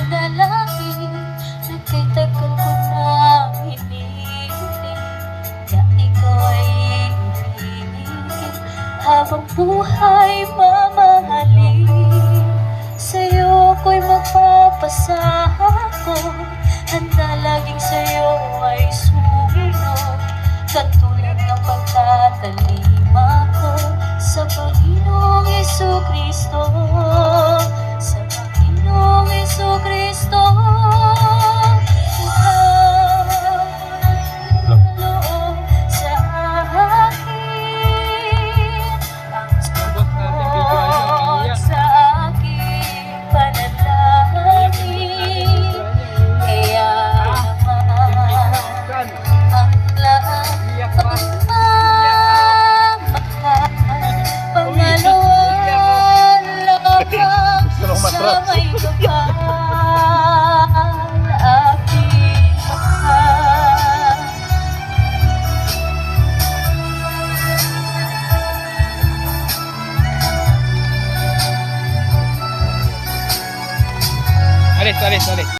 panalangin na kay tagal ko na hinihiling na ikaw ay ibigin habang buhay mamahalin. Sa'yo ko'y magpapasako, handa laging sa'yo ay sumunod, katulad ng pagtatalima ko sa Panginoong Jesucristo, sa Panginoong Jesucristo. Loob sa akin ang sagot sa aking panalangin, kaya ang lahat sa may kapal aking mahal. Alis.